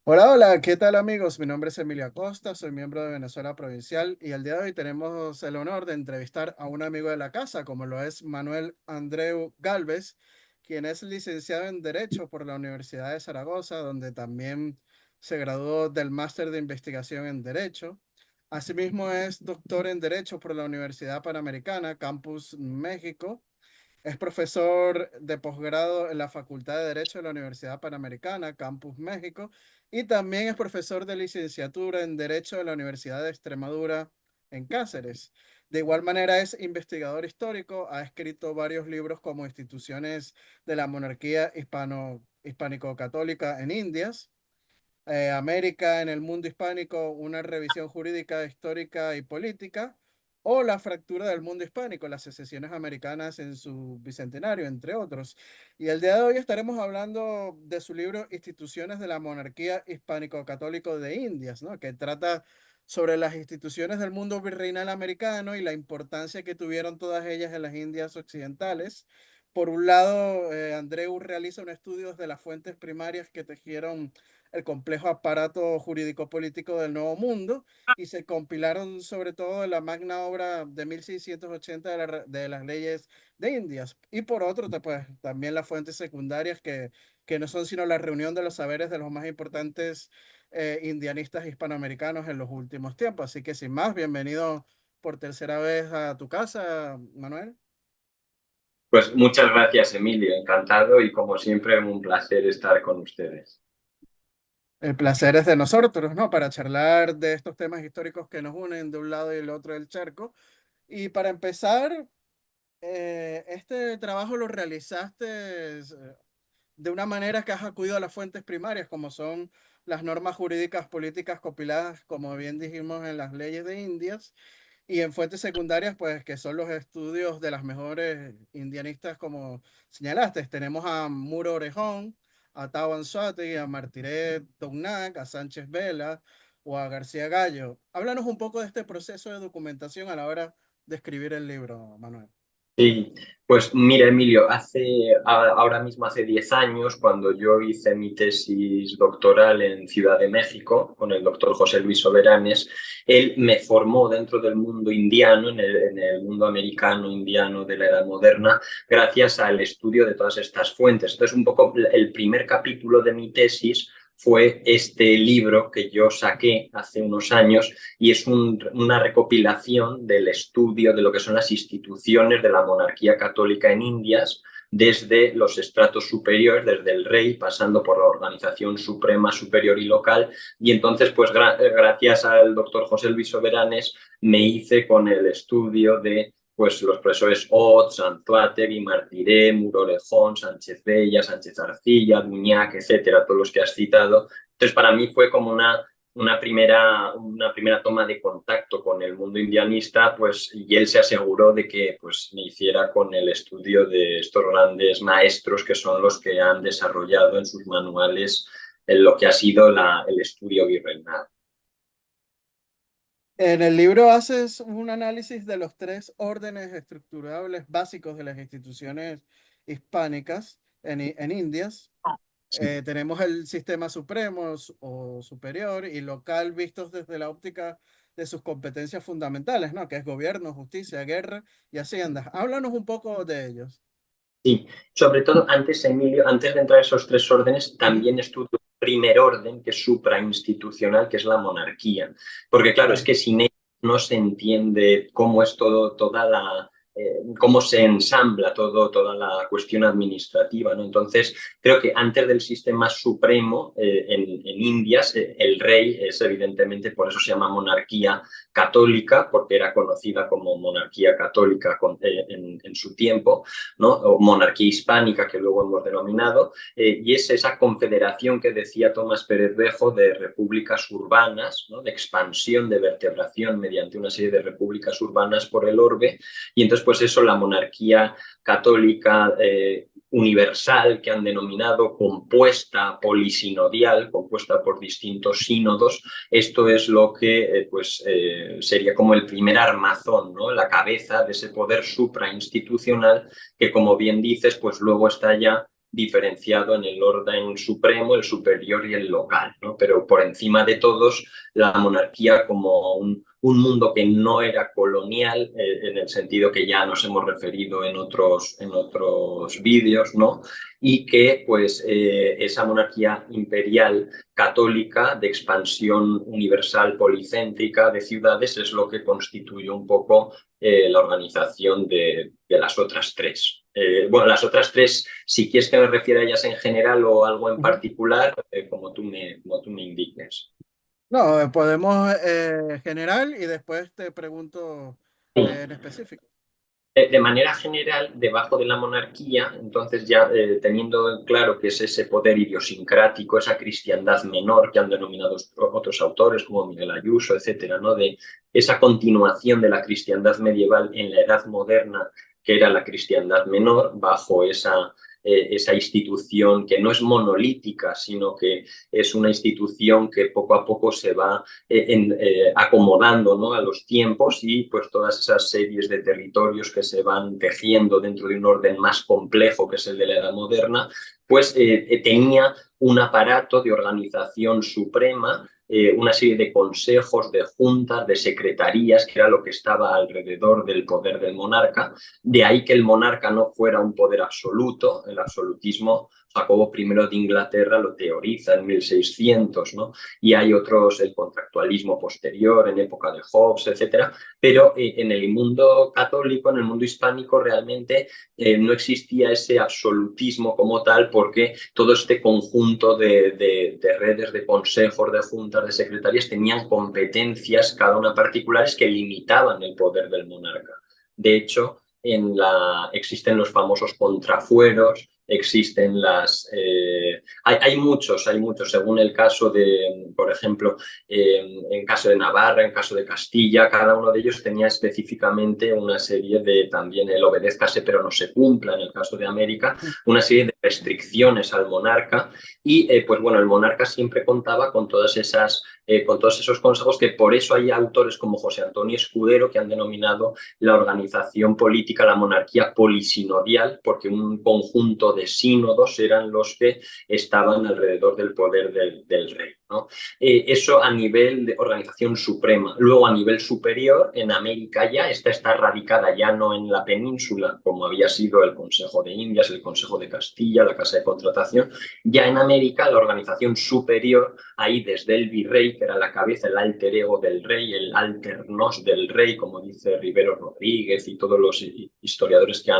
Hola, hola, ¿qué tal amigos? Mi nombre es Emilio Acosta, soy miembro de Venezuela Provincial y el día de hoy tenemos el honor de entrevistar a un amigo de la casa, como lo es Manuel Andreu Galvez, quien es licenciado en Derecho por la Universidad de Zaragoza, donde también se graduó del Máster de Investigación en Derecho. Asimismo es doctor en Derecho por la Universidad Panamericana, Campus México. Es profesor de posgrado en la Facultad de Derecho de la Universidad Panamericana, Campus México, y también es profesor de licenciatura en Derecho de la Universidad de Extremadura en Cáceres. De igual manera es investigador histórico, ha escrito varios libros como Instituciones de la Monarquía Hispánico-Católica en Indias, América en el mundo hispánico, una revisión jurídica, histórica y política, o la fractura del mundo hispánico, las secesiones americanas en su bicentenario, entre otros. Y el día de hoy estaremos hablando de su libro Instituciones de la Monarquía Hispánico-Católico de Indias, ¿no? Que trata sobre las instituciones del mundo virreinal americano y la importancia que tuvieron todas ellas en las Indias occidentales. Por un lado, Andreu realiza un estudio de las fuentes primarias que tejieron el complejo aparato jurídico-político del Nuevo Mundo y se compilaron sobre todo en la magna obra de 1680 de las leyes de Indias. Y por otro, pues también las fuentes secundarias que no son sino la reunión de los saberes de los más importantes indianistas hispanoamericanos en los últimos tiempos. Así que sin más, bienvenido por tercera vez a tu casa, Manuel. Pues muchas gracias, Emilio. Encantado y como siempre un placer estar con ustedes. El placer es de nosotros, ¿no? Para charlar de estos temas históricos que nos unen de un lado y el otro del charco. Y para empezar, este trabajo lo realizaste de una manera que has acudido a las fuentes primarias, como son las normas jurídicas políticas compiladas, como bien dijimos, en las leyes de Indias, y en fuentes secundarias, pues que son los estudios de las mejores indianistas, como señalaste. Tenemos a Muro Orejón, a Tao Anzuategui, a Martiré Tougnac, a Sánchez Vela o a García Gallo. Háblanos un poco de este proceso de documentación a la hora de escribir el libro, Manuel. Sí, pues mira, Emilio, ahora mismo hace 10 años, cuando yo hice mi tesis doctoral en Ciudad de México con el doctor José Luis Soberanes, él me formó dentro del mundo indiano, en el mundo americano indiano de la Edad Moderna, gracias al estudio de todas estas fuentes. Entonces, un poco el primer capítulo de mi tesis fue este libro que yo saqué hace unos años y es una recopilación del estudio de lo que son las instituciones de la monarquía católica en Indias, desde los estratos superiores, desde el rey, pasando por la organización suprema, superior y local. Y entonces, pues gracias al doctor José Luis Soberanes, me hice con el estudio de pues los profesores Oz, Anzuategui, Martiré, Murorejón, Sánchez Bella, Sánchez Arcilla, Duñac, etcétera, todos los que has citado. Entonces, para mí fue como una primera toma de contacto con el mundo indianista, pues, y él se aseguró de que pues, me hiciera con el estudio de estos grandes maestros que son los que han desarrollado en sus manuales en lo que ha sido el estudio virreinal. En el libro haces un análisis de los tres órdenes estructurables básicos de las instituciones hispánicas en Indias. Sí. Tenemos el sistema supremo o superior y local vistos desde la óptica de sus competencias fundamentales, ¿no? Que es gobierno, justicia, guerra y hacienda. Háblanos un poco de ellos. Sí, sobre todo antes, Emilio, antes de entrar a esos tres órdenes, Ujú. también estudio un primer orden que es suprainstitucional, que es la monarquía. Porque claro, es Claro. que sin él no se entiende cómo es todo, cómo se ensambla toda la cuestión administrativa, ¿no? Entonces, creo que antes del sistema supremo, en Indias, el rey es evidentemente, por eso se llama monarquía católica, porque era conocida como monarquía católica en su tiempo, ¿no? O monarquía hispánica, que luego hemos denominado, y es esa confederación que decía Tomás Pérez Bejo de repúblicas urbanas, ¿no? De expansión, de vertebración mediante una serie de repúblicas urbanas por el orbe, y entonces pues eso, la monarquía católica universal que han denominado compuesta, polisinodial, compuesta por distintos sínodos, esto es lo que sería como el primer armazón, ¿no? La cabeza de ese poder suprainstitucional que, como bien dices, pues luego está ya diferenciado en el orden supremo, el superior y el local, ¿no? Pero por encima de todos, la monarquía como un mundo que no era colonial, en el sentido que ya nos hemos referido en otros vídeos, ¿no? Y que pues esa monarquía imperial católica de expansión universal policéntrica de ciudades es lo que constituye un poco la organización de las otras tres. Bueno, las otras tres, si quieres que me refiera a ellas en general o algo en Ujú. particular, como tú me indiques. No, podemos general y después te pregunto Sí. en específico. De manera general, debajo de la monarquía, entonces ya teniendo claro que es ese poder idiosincrático, esa cristiandad menor que han denominado otros autores como Miguel Ayuso, etcétera, ¿no? De esa continuación de la cristiandad medieval en la Edad Moderna, que era la cristiandad menor, bajo esa institución que no es monolítica, sino que es una institución que poco a poco se va acomodando, ¿no? A los tiempos y pues todas esas series de territorios que se van tejiendo dentro de un orden más complejo que es el de la Edad Moderna, pues tenía un aparato de organización suprema, una serie de consejos, de juntas, de secretarías, que era lo que estaba alrededor del poder del monarca. De ahí que el monarca no fuera un poder absoluto, el absolutismo Jacobo I de Inglaterra lo teoriza en 1600, ¿no? Y hay otros, el contractualismo posterior, en época de Hobbes, etcétera, pero en el mundo católico, en el mundo hispánico, realmente no existía ese absolutismo como tal, porque todo este conjunto de redes, de consejos, de juntas, de secretarías, tenían competencias, cada una particulares, que limitaban el poder del monarca. De hecho, existen los famosos contrafueros, existen hay muchos, según el caso de, por ejemplo, en caso de Navarra, en caso de Castilla, cada uno de ellos tenía específicamente una serie de, también el obedézcase pero no se cumpla, en el caso de América, una serie de restricciones al monarca y, pues bueno, el monarca siempre contaba con todos esos consejos, que por eso hay autores como José Antonio Escudero que han denominado la organización política, la monarquía polisinodial, porque un conjunto de sínodos eran los que estaban alrededor del poder del rey, ¿no? Eso a nivel de organización suprema. Luego, a nivel superior, en América ya, esta está radicada ya no en la península, como había sido el Consejo de Indias, el Consejo de Castilla, la Casa de Contratación. Ya en América, la organización superior, ahí desde el virrey, que era la cabeza, el alter ego del rey, el alter nos del rey, como dice Rivero Rodríguez y todos los historiadores que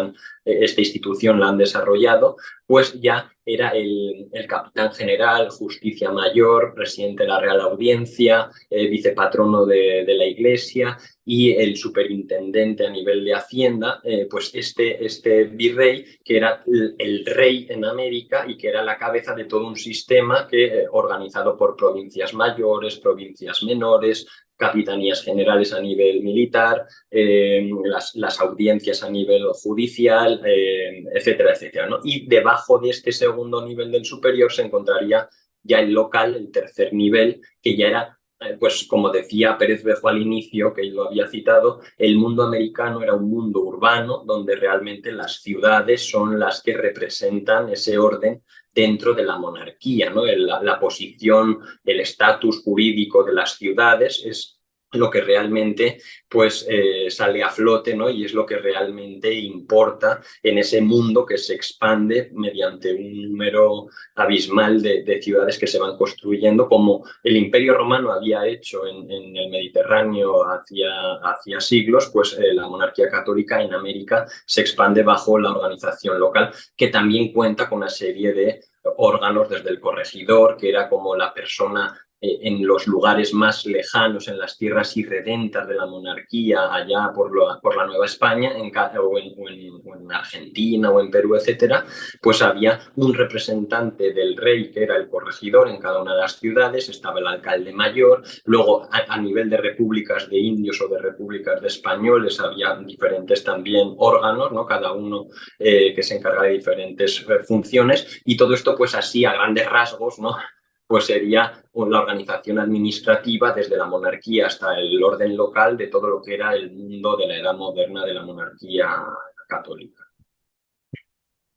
esta institución la han desarrollado, pues ya era el capitán general, justicia mayor, presidente de la Real Audiencia, vicepatrono de la Iglesia y el superintendente a nivel de Hacienda, pues este virrey, que era el rey en América y que era la cabeza de todo un sistema organizado por provincias mayores, provincias menores, capitanías generales a nivel militar, las audiencias a nivel judicial, etcétera, etcétera, ¿no? Y debajo de este segundo nivel del superior se encontraría ya el local, el tercer nivel, que ya era, pues como decía Pérez Bejo al inicio, que lo había citado, el mundo americano era un mundo urbano donde realmente las ciudades son las que representan ese orden dentro de la monarquía, ¿no? La posición, el estatus jurídico de las ciudades es lo que realmente pues sale a flote, ¿no? Y es lo que realmente importa en ese mundo que se expande mediante un número abismal de ciudades que se van construyendo, como el Imperio Romano había hecho en el Mediterráneo hacia siglos, pues la monarquía católica en América se expande bajo la organización local, que también cuenta con una serie de órganos, desde el corregidor, que era como la persona en los lugares más lejanos, en las tierras irredentas de la monarquía, allá por la Nueva España, o en Argentina o en Perú, etcétera, pues había un representante del rey, que era el corregidor en cada una de las ciudades, estaba el alcalde mayor, luego a nivel de repúblicas de indios o de repúblicas de españoles había diferentes también órganos, ¿no? Cada uno que se encarga de diferentes funciones, y todo esto pues así a grandes rasgos, ¿no? Pues sería la organización administrativa desde la monarquía hasta el orden local de todo lo que era el mundo de la edad moderna de la monarquía católica.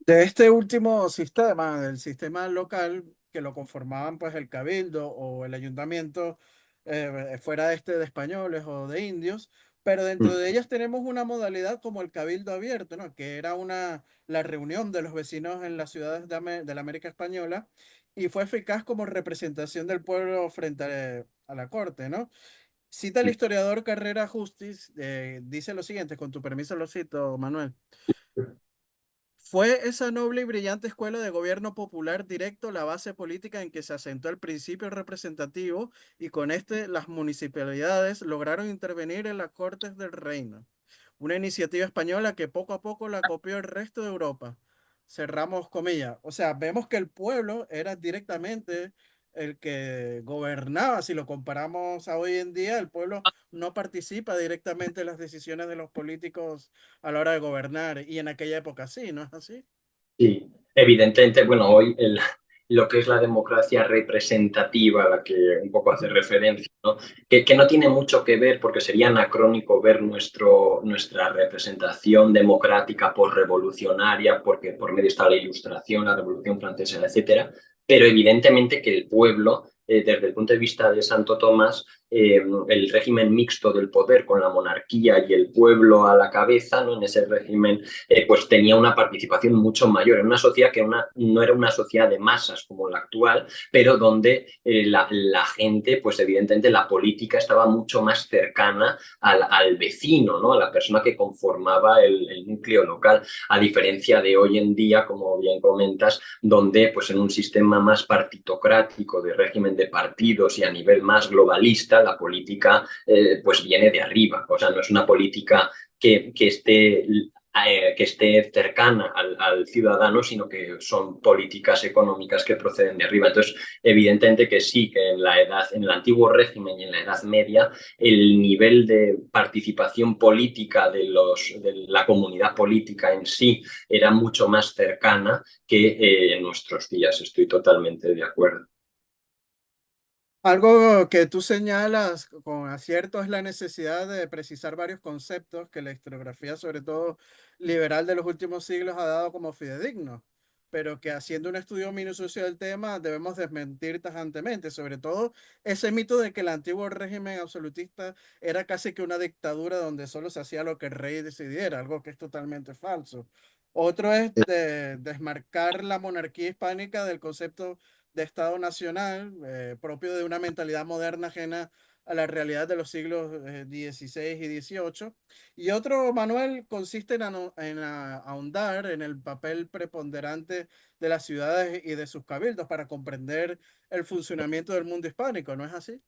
De este último sistema, del sistema local, que lo conformaban pues el cabildo o el ayuntamiento, fuera este de españoles o de indios, pero dentro Mm, de ellas tenemos una modalidad como el cabildo abierto, ¿no? Que era la reunión de los vecinos en las ciudades de la América Española y fue eficaz como representación del pueblo frente a la corte, ¿no? Cita el mm, historiador Carrera Justiz, dice lo siguiente, con tu permiso lo cito, Manuel. Fue esa noble y brillante escuela de gobierno popular directo la base política en que se asentó el principio representativo y con este las municipalidades lograron intervenir en las Cortes del Reino. Una iniciativa española que poco a poco la copió el resto de Europa. Cerramos comillas. O sea, vemos que el pueblo era directamente el que gobernaba. Si lo comparamos a hoy en día, el pueblo no participa directamente en las decisiones de los políticos a la hora de gobernar. Y en aquella época sí, ¿no es así? sí, evidentemente, bueno, hoy lo que es la democracia representativa, a la que un poco hace referencia, ¿no? Que no tiene mucho que ver, porque sería anacrónico ver nuestra representación democrática por revolucionaria, porque por medio está la Ilustración, la Revolución Francesa, etcétera, pero evidentemente que el pueblo, desde el punto de vista de Santo Tomás, el régimen mixto del poder con la monarquía y el pueblo a la cabeza, ¿no? En ese régimen pues tenía una participación mucho mayor en una sociedad que no era una sociedad de masas como la actual, pero donde la gente, pues evidentemente la política estaba mucho más cercana al vecino, ¿no? A la persona que conformaba el núcleo local, a diferencia de hoy en día, como bien comentas, donde pues en un sistema más partitocrático de régimen de partidos y a nivel más globalista, la política pues viene de arriba, o sea, no es una política que esté cercana al ciudadano, sino que son políticas económicas que proceden de arriba. Entonces, evidentemente que sí, que en el antiguo régimen y en la Edad Media, el nivel de participación política de la comunidad política en sí era mucho más cercana que en nuestros días. Estoy totalmente de acuerdo. Algo que tú señalas con acierto es la necesidad de precisar varios conceptos que la historiografía, sobre todo liberal de los últimos siglos, ha dado como fidedignos, pero que haciendo un estudio minucioso del tema debemos desmentir tajantemente, sobre todo ese mito de que el antiguo régimen absolutista era casi que una dictadura donde solo se hacía lo que el rey decidiera, algo que es totalmente falso. Otro es desmarcar la monarquía hispánica del concepto de Estado nacional, propio de una mentalidad moderna ajena a la realidad de los siglos XVI y XVIII. Y otro, Manuel, consiste ahondar en el papel preponderante de las ciudades y de sus cabildos para comprender el funcionamiento del mundo hispánico, ¿no es así?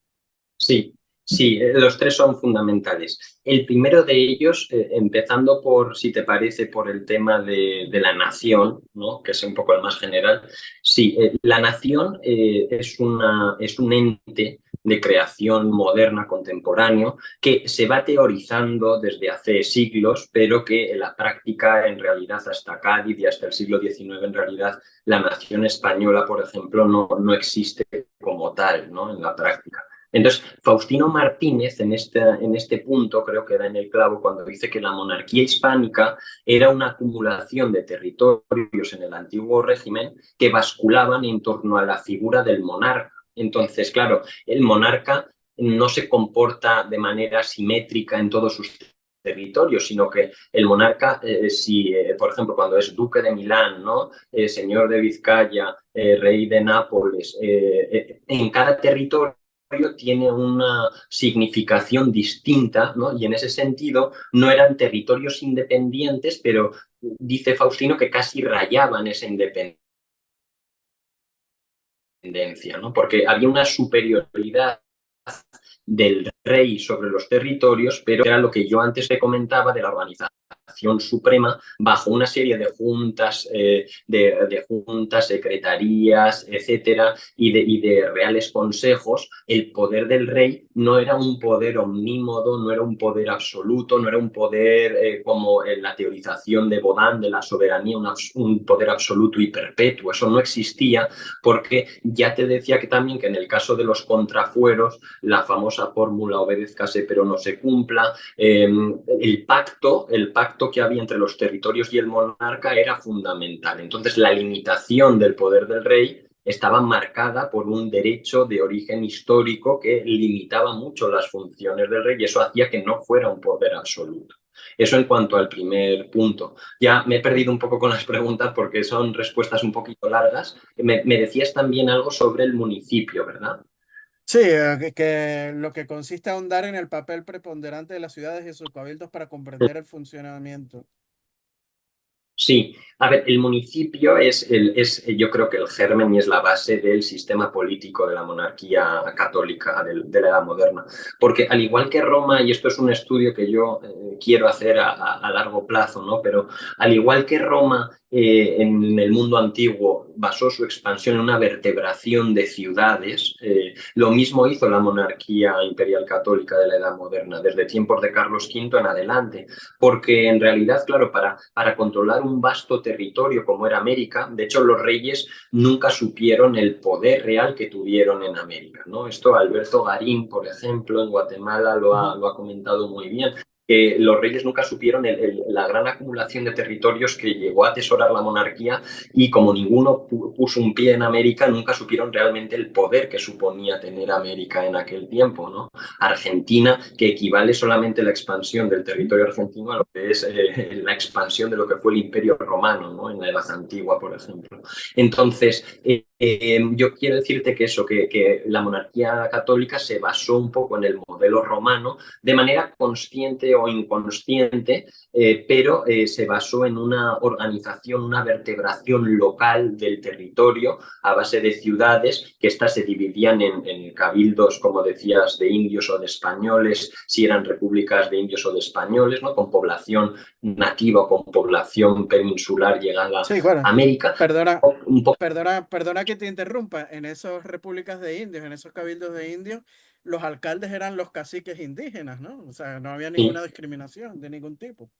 Sí, sí, los tres son fundamentales. El primero de ellos, empezando por, si te parece, por el tema de la nación, ¿no? Que es un poco el más general. Sí, la nación es un ente de creación moderna, contemporáneo, que se va teorizando desde hace siglos, pero que en la práctica, en realidad, hasta Cádiz y hasta el siglo XIX, en realidad, la nación española, por ejemplo, no existe como tal, ¿no? En la práctica. Entonces, Faustino Martínez en este punto creo que da en el clavo cuando dice que la monarquía hispánica era una acumulación de territorios en el antiguo régimen que basculaban en torno a la figura del monarca. Entonces, claro, el monarca no se comporta de manera simétrica en todos sus territorios, sino que el monarca, por ejemplo, cuando es duque de Milán, ¿no? Señor de Vizcaya, rey de Nápoles, en cada territorio tiene una significación distinta, ¿no? Y en ese sentido no eran territorios independientes, pero dice Faustino que casi rayaban esa independencia, ¿no? Porque había una superioridad del rey sobre los territorios, pero era lo que yo antes te comentaba de la organización suprema bajo una serie de juntas, de juntas, secretarías, etcétera, y de reales consejos. El poder del rey no era un poder omnímodo, no era un poder absoluto, no era un poder como en la teorización de Baudin de la soberanía, un poder absoluto y perpetuo. Eso no existía porque ya te decía que también que en el caso de los contrafueros, la famosa fórmula obedézcase pero no se cumpla, el pacto pacto que había entre los territorios y el monarca era fundamental. Entonces, la limitación del poder del rey estaba marcada por un derecho de origen histórico que limitaba mucho las funciones del rey y eso hacía que no fuera un poder absoluto. Eso en cuanto al primer punto. Ya me he perdido un poco con las preguntas porque son respuestas un poquito largas. Me decías también algo sobre el municipio, ¿verdad? Sí, que lo que consiste a ahondar en el papel preponderante de las ciudades y sus cabildos para comprender el funcionamiento. Sí, a ver, el municipio es yo creo que el germen y es la base del sistema político de la monarquía católica de la Edad Moderna. Porque al igual que Roma, y esto es un estudio que yo quiero hacer a largo plazo, ¿no? Pero al igual que Roma en el mundo antiguo basó su expansión en una vertebración de ciudades, lo mismo hizo la monarquía imperial católica de la Edad Moderna, desde tiempos de Carlos V en adelante porque en realidad, claro, para controlar un vasto territorio como era América, de hecho los reyes nunca supieron el poder real que tuvieron en América, ¿no? Esto Alberto Garín, por ejemplo, en Guatemala Ujú. lo ha comentado muy bien. Los reyes nunca supieron la gran acumulación de territorios que llegó a atesorar la monarquía y como ninguno puso un pie en América, nunca supieron realmente el poder que suponía tener América en aquel tiempo, ¿no? Argentina, que equivale solamente la expansión del territorio argentino a lo que es la expansión de lo que fue el Imperio Romano, ¿no? En la Edad Antigua, por ejemplo. Entonces, yo quiero decirte que eso, que la monarquía católica se basó un poco en el modelo romano de manera consciente o inconsciente, pero se basó en una organización, una vertebración local del territorio a base de ciudades que éstas se dividían en cabildos, como decías, de indios o de españoles, si eran repúblicas de indios o de españoles, ¿no? Con población nativa o con población peninsular llegada Sí, a bueno, América. perdona, Un poco perdona que te interrumpa. En esas repúblicas de indios, en esos cabildos de indios, los alcaldes eran los caciques indígenas, ¿no? O sea, no había sí. ninguna discriminación de ningún tipo.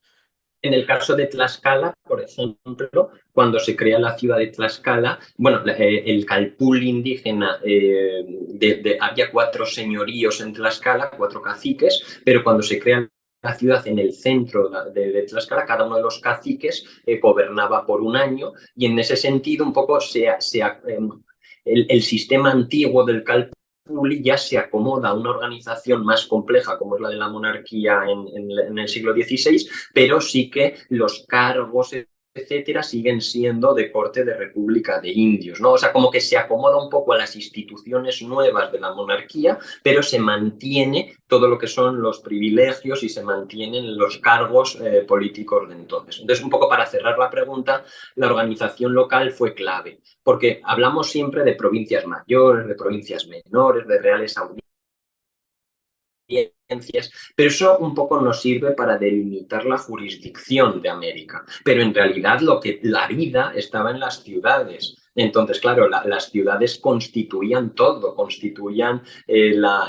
En el caso de Tlaxcala, por ejemplo, cuando se crea la ciudad de Tlaxcala, bueno, el calpul indígena, había cuatro señoríos en Tlaxcala, cuatro caciques, pero cuando se crea la ciudad en el centro de Tlaxcala, cada uno de los caciques gobernaba por un año y en ese sentido un poco el sistema antiguo del calpul ya se acomoda a una organización más compleja como es la de la monarquía en el siglo XVI, pero sí que los cargos, etcétera, siguen siendo de corte de república de indios, ¿no? O sea, como que se acomoda un poco a las instituciones nuevas de la monarquía, pero se mantiene todo lo que son los privilegios y se mantienen los cargos políticos de entonces. Entonces, un poco para cerrar la pregunta, la organización local fue clave, porque hablamos siempre de provincias mayores, de provincias menores, de reales audiencias, pero eso un poco nos sirve para delimitar la jurisdicción de América. Pero en realidad la vida estaba en las ciudades. Entonces, claro, las ciudades constituían todo, constituían la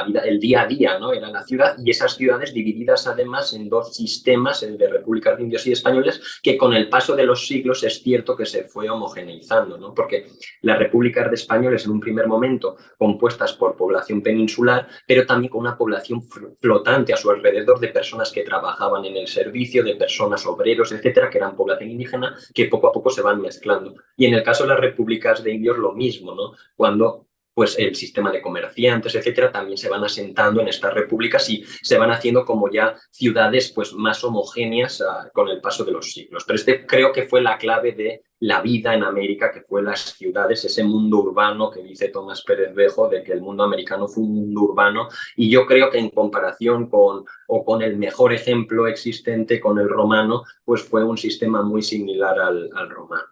vida, el día a día, ¿no? Era la ciudad y esas ciudades divididas además en dos sistemas, el de repúblicas de indios y españoles, que con el paso de los siglos es cierto que se fue homogeneizando, ¿no? Porque las repúblicas de españoles en un primer momento compuestas por población peninsular, pero también con una población flotante a su alrededor de personas que trabajaban en el servicio, de personas obreros, etcétera, que eran población indígena, que poco a poco se van mezclando. Y en el caso de las repúblicas de indios, lo mismo, ¿no? Cuando pues el sistema de comerciantes, etcétera, también se van asentando en estas repúblicas y se van haciendo como ya ciudades pues más homogéneas con el paso de los siglos. Pero creo que fue la clave de la vida en América, que fue las ciudades, ese mundo urbano que dice Tomás Pérez Bejo, de que el mundo americano fue un mundo urbano, y yo creo que en comparación con el mejor ejemplo existente, con el romano, pues fue un sistema muy similar al romano.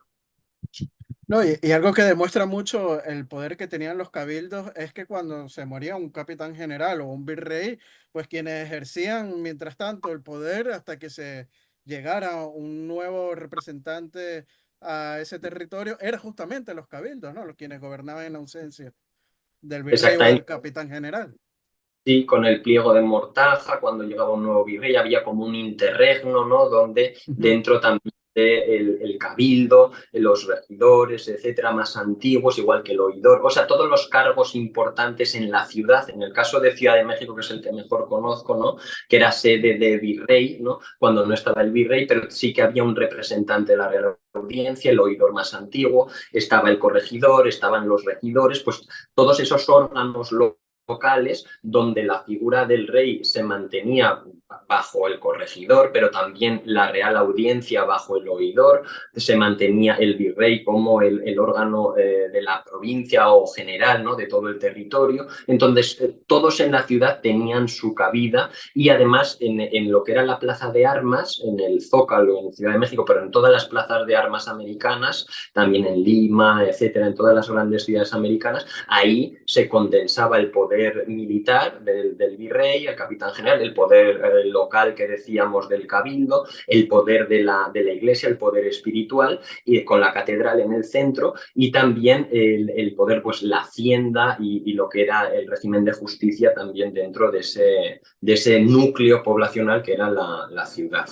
No, y algo que demuestra mucho el poder que tenían los cabildos es que cuando se moría un capitán general o un virrey, pues quienes ejercían mientras tanto el poder hasta que se llegara un nuevo representante a ese territorio, era justamente los cabildos, ¿no? Los quienes gobernaban en ausencia del virrey o del Exactamente. capitán general. Sí, con el pliego de Mortaja, cuando llegaba un nuevo virrey, había como un interregno, ¿no? Donde Ujú. dentro también el cabildo, los regidores, etcétera, más antiguos, igual que el oidor, o sea, todos los cargos importantes en la ciudad, en el caso de Ciudad de México, que es el que mejor conozco, ¿no? Que era sede de virrey, ¿no? Cuando no estaba el virrey, pero sí que había un representante de la Real Audiencia, el oidor más antiguo, estaba el corregidor, estaban los regidores, pues todos esos órganos locales donde la figura del rey se mantenía bajo el corregidor, pero también la Real Audiencia bajo el oidor, se mantenía el virrey como el órgano de la provincia o general, ¿no? De todo el territorio. Entonces, todos en la ciudad tenían su cabida y además en lo que era la plaza de armas, en el Zócalo, en Ciudad de México, pero en todas las plazas de armas americanas, también en Lima, etcétera, en todas las grandes ciudades americanas, ahí se condensaba el poder militar del virrey, el capitán general, el poder local que decíamos del cabildo, el poder de la iglesia, el poder espiritual, y con la catedral en el centro, y también el poder, pues la hacienda y lo que era el régimen de justicia también dentro de ese núcleo poblacional que era la ciudad.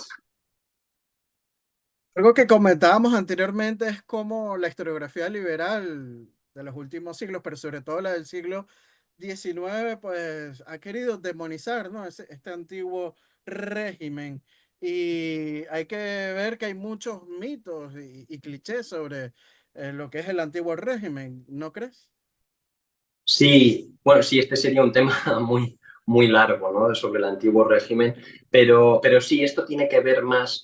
Algo que comentábamos anteriormente es cómo la historiografía liberal de los últimos siglos, pero sobre todo la del siglo XIX, pues ha querido demonizar, ¿no? Este antiguo régimen. Y hay que ver que hay muchos mitos y clichés sobre lo que es el antiguo régimen, ¿no crees? Sí, bueno, sí, este sería un tema muy largo, ¿no? Sobre el antiguo régimen, pero sí, esto tiene que ver más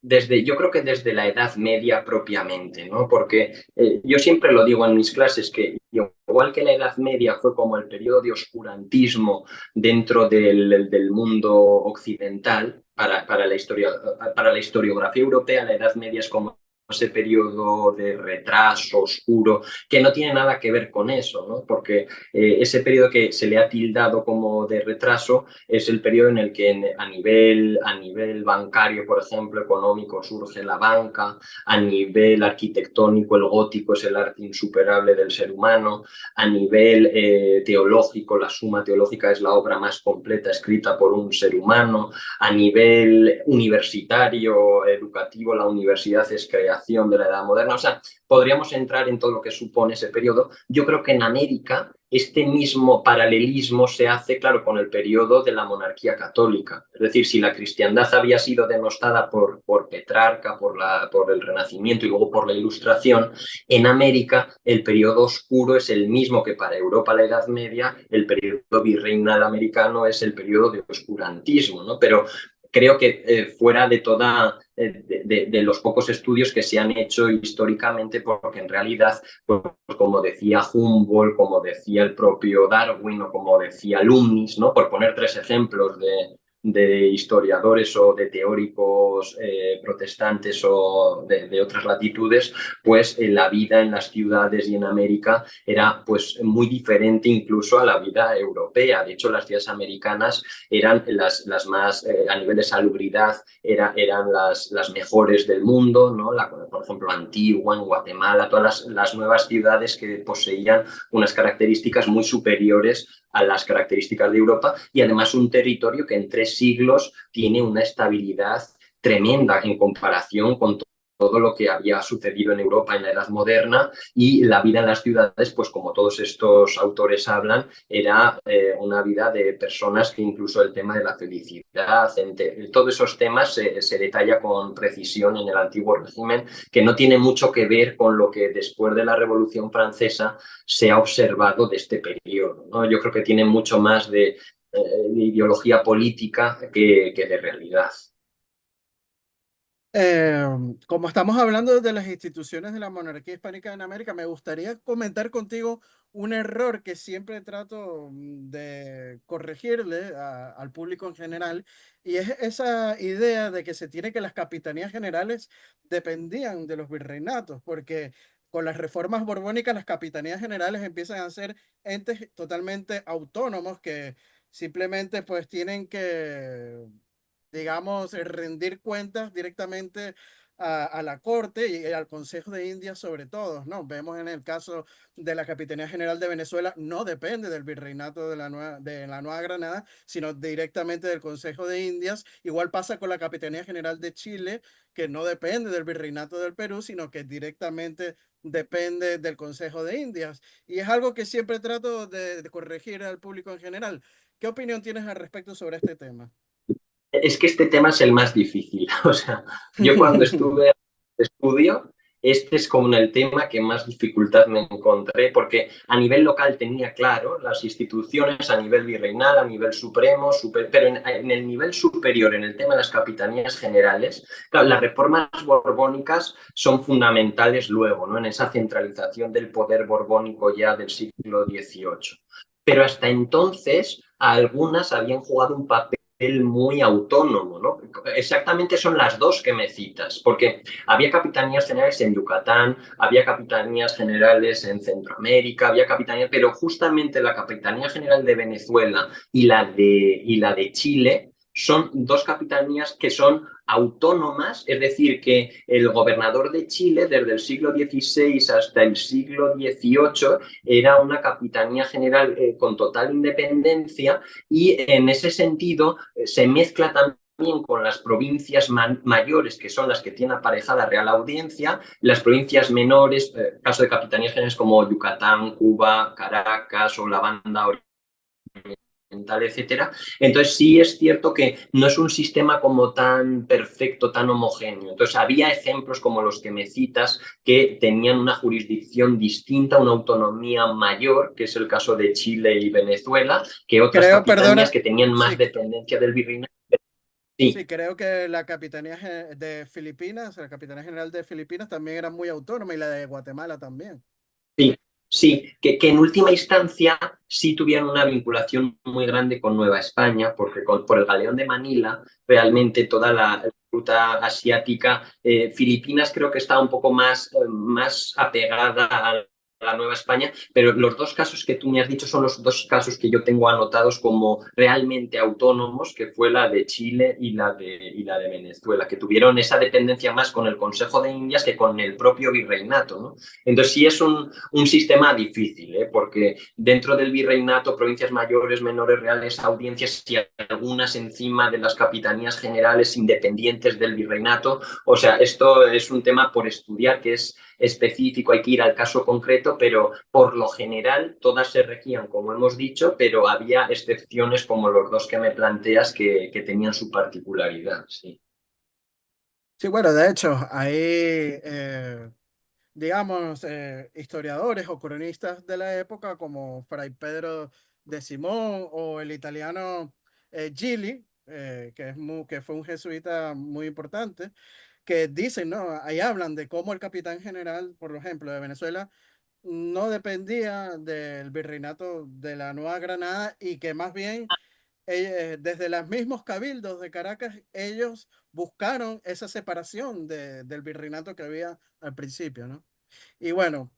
yo creo que desde la Edad Media propiamente, ¿no? Porque yo siempre lo digo en mis clases que igual que la Edad Media fue como el periodo de oscurantismo dentro del mundo occidental, para la historiografía europea, la Edad Media es como ese periodo de retraso oscuro que no tiene nada que ver con eso, ¿no? Porque ese periodo que se le ha tildado como de retraso es el periodo en el que a nivel bancario, por ejemplo, económico, surge la banca, a nivel arquitectónico, el gótico es el arte insuperable del ser humano, a nivel teológico, la Suma Teológica es la obra más completa escrita por un ser humano, a nivel universitario, educativo, la universidad es creación de la Edad Moderna, o sea, podríamos entrar en todo lo que supone ese periodo. Yo creo que en América este mismo paralelismo se hace, claro, con el periodo de la monarquía católica. Es decir, si la cristiandad había sido denostada por Petrarca, por el Renacimiento y luego por la Ilustración, en América el periodo oscuro es el mismo que para Europa la Edad Media, el periodo virreinal americano es el periodo de oscurantismo, ¿no? Pero creo que fuera de toda de los pocos estudios que se han hecho históricamente, porque en realidad, pues, como decía Humboldt, como decía el propio Darwin o como decía Lummis, ¿no? Por poner tres ejemplos de historiadores o de teóricos protestantes o de otras latitudes, pues la vida en las ciudades y en América era pues muy diferente incluso a la vida europea. De hecho, las ciudades americanas eran las más, a nivel de salubridad, eran las mejores del mundo, ¿no? Por ejemplo, Antigua, en Guatemala, todas las nuevas ciudades que poseían unas características muy superiores a las características de Europa y además un territorio que en 3 siglos tiene una estabilidad tremenda en comparación con todo lo que había sucedido en Europa en la Edad Moderna y la vida en las ciudades, pues como todos estos autores hablan, era una vida de personas que incluso el tema de la felicidad, todos esos temas se detalla con precisión en el antiguo régimen, que no tiene mucho que ver con lo que después de la Revolución Francesa se ha observado de este periodo, ¿no? Yo creo que tiene mucho más de ideología política que de realidad. Eh, Como estamos hablando de las instituciones de la monarquía hispánica en América, me gustaría comentar contigo un error que siempre trato de corregirle al público en general, y es esa idea de que se tiene que las capitanías generales dependían de los virreinatos, porque con las reformas borbónicas las capitanías generales empiezan a ser entes totalmente autónomos que simplemente pues tienen que digamos, rendir cuentas directamente a la corte y al Consejo de Indias sobre todo, ¿no? Vemos en el caso de la Capitanía General de Venezuela, no depende del virreinato de la Nueva Granada, sino directamente del Consejo de Indias. Igual pasa con la Capitanía General de Chile, que no depende del virreinato del Perú, sino que directamente depende del Consejo de Indias. Y es algo que siempre trato de corregir al público en general. ¿Qué opinión tienes al respecto sobre este tema? Es que este tema es el más difícil. O sea, yo cuando estuve en estudio, este es como el tema que más dificultad me encontré, porque a nivel local tenía claro las instituciones, a nivel virreinal, a nivel supremo, pero en el nivel superior, en el tema de las capitanías generales, claro, las reformas borbónicas son fundamentales luego, ¿no? En esa centralización del poder borbónico ya del siglo XVIII. Pero hasta entonces, algunas habían jugado un papel muy autónomo, ¿no? Exactamente son las dos que me citas, porque había capitanías generales en Yucatán, había capitanías generales en Centroamérica, había capitanías, pero justamente la Capitanía General de Venezuela y la de Chile son dos capitanías que son autónomas, es decir, que el gobernador de Chile desde el siglo XVI hasta el siglo XVIII era una capitanía general con total independencia y en ese sentido se mezcla también con las provincias mayores, que son las que tiene aparejada Real Audiencia, las provincias menores, caso de capitanías generales como Yucatán, Cuba, Caracas o la Banda Oriental, etcétera. Entonces sí es cierto que no es un sistema como tan perfecto, tan homogéneo. Entonces había ejemplos como los que me citas que tenían una jurisdicción distinta, una autonomía mayor, que es el caso de Chile y Venezuela, que otras Creo, capitanías perdona, que tenían más sí, dependencia del virreinato. Sí, sí, creo que la Capitanía de Filipinas, la Capitanía General de Filipinas también era muy autónoma y la de Guatemala también. sí, sí, que en última instancia sí tuvieron una vinculación muy grande con Nueva España, porque por el galeón de Manila, realmente toda la ruta asiática, Filipinas creo que está un poco más apegada a la Nueva España, pero los dos casos que tú me has dicho son los dos casos que yo tengo anotados como realmente autónomos, que fue la de Chile y la de Venezuela, que tuvieron esa dependencia más con el Consejo de Indias que con el propio virreinato, ¿no? Entonces sí es un sistema difícil, ¿eh? Porque dentro del virreinato, provincias mayores, menores, reales, audiencias y algunas encima de las capitanías generales independientes del virreinato. O sea, esto es un tema por estudiar que es específico, hay que ir al caso concreto, pero por lo general todas se regían, como hemos dicho, pero había excepciones como los dos que me planteas que tenían su particularidad. Sí. Sí, bueno, de hecho, ahí, digamos, historiadores o cronistas de la época como Fray Pedro de Simón o el italiano Gili, que fue un jesuita muy importante, que dicen, ¿no? Ahí hablan de cómo el capitán general, por ejemplo, de Venezuela, no dependía del virreinato de la Nueva Granada y que más bien desde los mismos cabildos de Caracas, ellos buscaron esa separación del virreinato que había al principio, ¿no? Y bueno,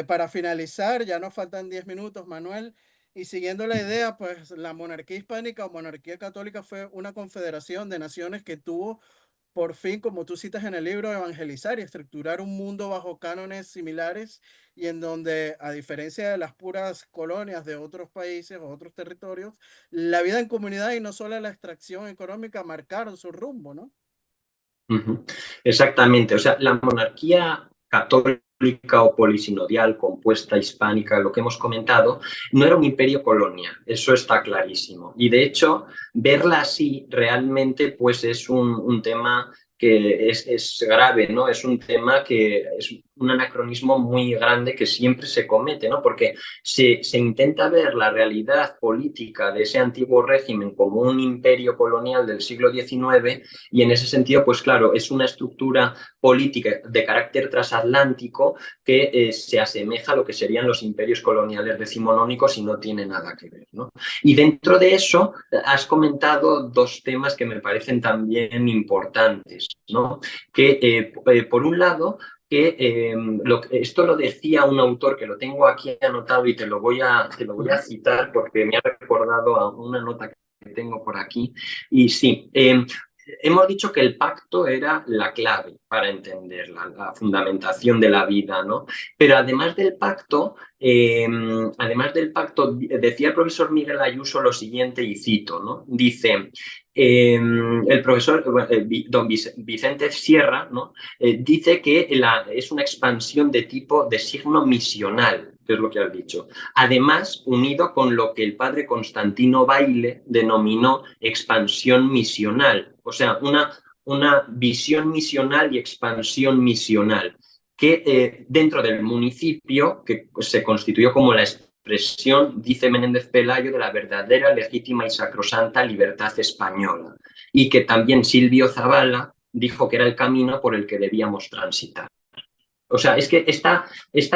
para finalizar, ya nos faltan 10 minutos, Manuel, y siguiendo la idea, pues la monarquía hispánica o monarquía católica fue una confederación de naciones que tuvo por fin, como tú citas en el libro, evangelizar y estructurar un mundo bajo cánones similares y en donde, a diferencia de las puras colonias de otros países o otros territorios, la vida en comunidad y no solo la extracción económica marcaron su rumbo, ¿no? Ujú. Exactamente, o sea, la monarquía católica o polisinodial, compuesta hispánica, lo que hemos comentado, no era un imperio colonia, eso está clarísimo. Y de hecho, verla así realmente pues es un tema que es grave, ¿no? Es un tema que es un anacronismo muy grande que siempre se comete, ¿no? Porque se intenta ver la realidad política de ese antiguo régimen como un imperio colonial del siglo XIX y en ese sentido, pues claro, es una estructura política de carácter transatlántico que se asemeja a lo que serían los imperios coloniales decimonónicos y no tiene nada que ver, ¿no? Y dentro de eso has comentado dos temas que me parecen también importantes, ¿no? Que por un lado que esto lo decía un autor que lo tengo aquí anotado y te lo voy a citar porque me ha recordado a una nota que tengo por aquí. Y sí, hemos dicho que el pacto era la clave para entender la fundamentación de la vida, ¿no? Pero además del pacto, decía el profesor Miguel Ayuso lo siguiente, y cito, ¿no? Dice, el profesor don Vicente Sierra, ¿no? Dice que es una expansión de tipo de signo misional, que es lo que has dicho. Además, unido con lo que el padre Constantino Baile denominó expansión misional, o sea, una visión misional y expansión misional, que dentro del municipio, que se constituyó como la expresión, dice Menéndez Pelayo, de la verdadera, legítima y sacrosanta libertad española, y que también Silvio Zavala dijo que era el camino por el que debíamos transitar. O sea, es que esta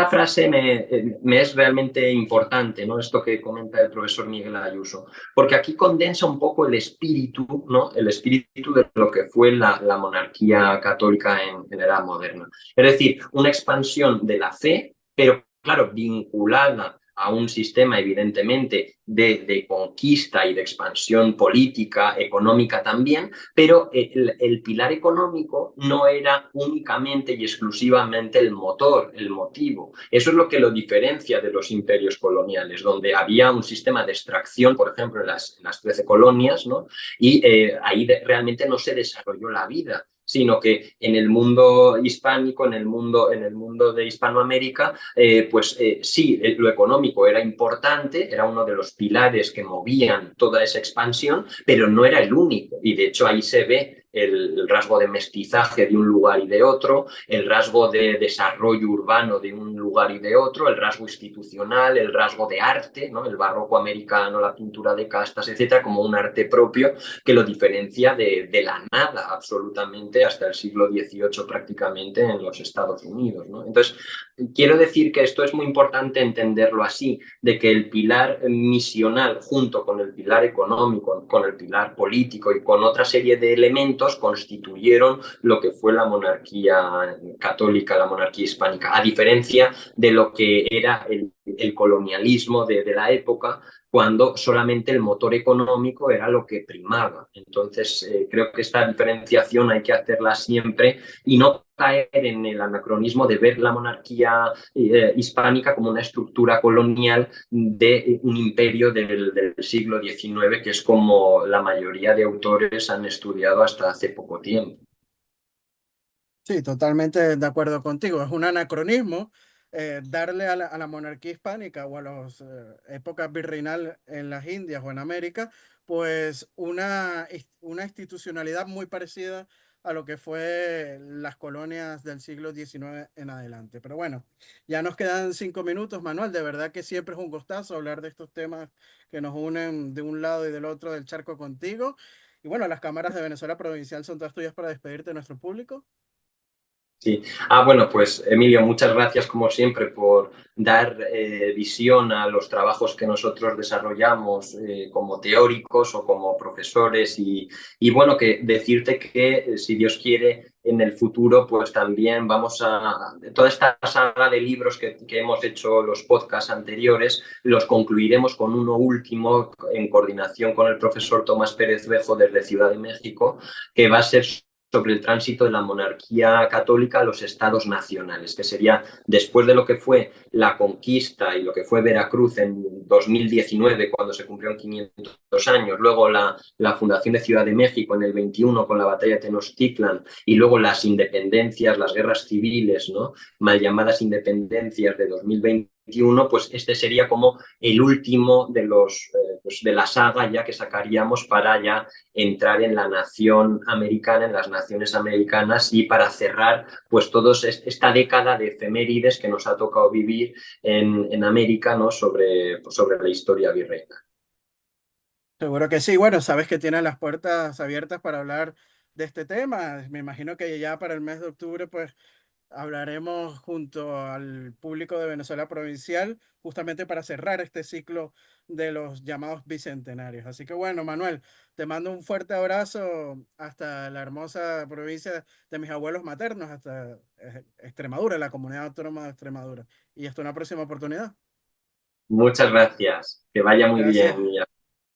frase me es realmente importante, ¿no? Esto que comenta el profesor Miguel Ayuso, porque aquí condensa un poco el espíritu, ¿no? El espíritu de lo que fue la monarquía católica en la Edad Moderna. Es decir, una expansión de la fe, pero claro, vinculada a un sistema evidentemente de conquista y de expansión política, económica también, pero el pilar económico no era únicamente y exclusivamente el motor, el motivo. Eso es lo que lo diferencia de los imperios coloniales, donde había un sistema de extracción, por ejemplo, en las 13 colonias, ¿no? Y ahí realmente no se desarrolló la vida, sino que en el mundo hispánico, en el mundo de Hispanoamérica, sí, lo económico era importante, era uno de los pilares que movían toda esa expansión, pero no era el único. Y de hecho ahí se ve el rasgo de mestizaje de un lugar y de otro, el rasgo de desarrollo urbano de un lugar y de otro, el rasgo institucional, el rasgo de arte, ¿no? El barroco americano, la pintura de castas, etcétera, como un arte propio que lo diferencia de la nada absolutamente hasta el siglo XVIII prácticamente en los Estados Unidos, ¿no? Entonces, quiero decir que esto es muy importante entenderlo así, de que el pilar misional junto con el pilar económico, con el pilar político y con otra serie de elementos constituyeron lo que fue la monarquía católica, la monarquía hispánica, a diferencia de lo que era el colonialismo de la época, cuando solamente el motor económico era lo que primaba. Entonces, creo que esta diferenciación hay que hacerla siempre y no caer en el anacronismo de ver la monarquía hispánica como una estructura colonial de un imperio del siglo XIX, que es como la mayoría de autores han estudiado hasta hace poco tiempo. Sí, totalmente de acuerdo contigo. Es un anacronismo darle a la monarquía hispánica o a las épocas virreinal en las Indias o en América, pues una institucionalidad muy parecida a lo que fue las colonias del siglo XIX en adelante. Pero bueno, ya nos quedan 5 minutos, Manuel. De verdad que siempre es un gustazo hablar de estos temas que nos unen de un lado y del otro del charco contigo. Y bueno, las cámaras de Venezuela Provincial son todas tuyas para despedirte de nuestro público. Sí. Bueno, pues Emilio, muchas gracias como siempre por dar visión a los trabajos que nosotros desarrollamos como teóricos o como profesores y bueno, que decirte que si Dios quiere en el futuro pues también vamos a toda esta saga de libros que hemos hecho los podcasts anteriores los concluiremos con uno último en coordinación con el profesor Tomás Pérez Bejo desde Ciudad de México, que va a ser sobre el tránsito de la monarquía católica a los estados nacionales, que sería después de lo que fue la conquista y lo que fue Veracruz en 2019, cuando se cumplieron 500 años, luego la fundación de Ciudad de México en el 21 con la batalla de Tenochtitlan y luego las independencias, las guerras civiles, ¿no? Mal llamadas independencias de 2021, pues este sería como el último de la saga ya que sacaríamos para ya entrar en la nación americana, en las naciones americanas y para cerrar pues toda esta década de efemérides que nos ha tocado vivir en América, ¿no? Sobre la historia virreina. Seguro que sí. Bueno, sabes que tienen las puertas abiertas para hablar de este tema. Me imagino que ya para el mes de octubre, pues hablaremos junto al público de Venezuela Provincial, justamente para cerrar este ciclo de los llamados bicentenarios. Así que bueno, Manuel, te mando un fuerte abrazo hasta la hermosa provincia de mis abuelos maternos, hasta Extremadura, la comunidad autónoma de Extremadura. Y hasta una próxima oportunidad. Muchas gracias. Que vaya muy Gracias. bien.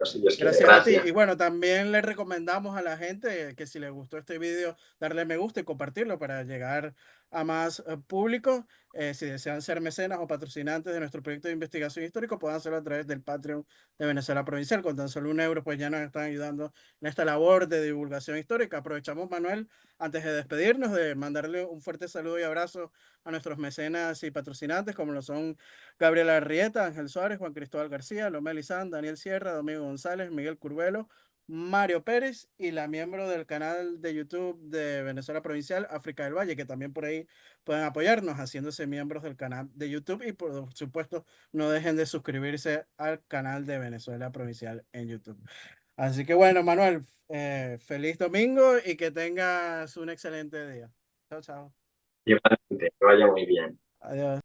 si Dios quiere. Gracias a ti. Gracias. Y bueno, también le recomendamos a la gente que si les gustó este video, darle me gusta y compartirlo para llegar a más público. Si desean ser mecenas o patrocinantes de nuestro proyecto de investigación histórico, puedan hacerlo a través del Patreon de Venezuela Provincial. Con tan solo 1 euro, pues ya nos están ayudando en esta labor de divulgación histórica. Aprovechamos, Manuel, antes de despedirnos, de mandarle un fuerte saludo y abrazo a nuestros mecenas y patrocinantes, como lo son Gabriela Arrieta, Ángel Suárez, Juan Cristóbal García, Lomé Lizán, Daniel Sierra, Domingo González, Miguel Curvelo, Mario Pérez y la miembro del canal de YouTube de Venezuela Provincial, África del Valle, que también por ahí pueden apoyarnos haciéndose miembros del canal de YouTube y por supuesto no dejen de suscribirse al canal de Venezuela Provincial en YouTube. Así que bueno, Manuel, feliz domingo y que tengas un excelente día. Chao, chao. Igualmente, que vaya muy bien. Adiós.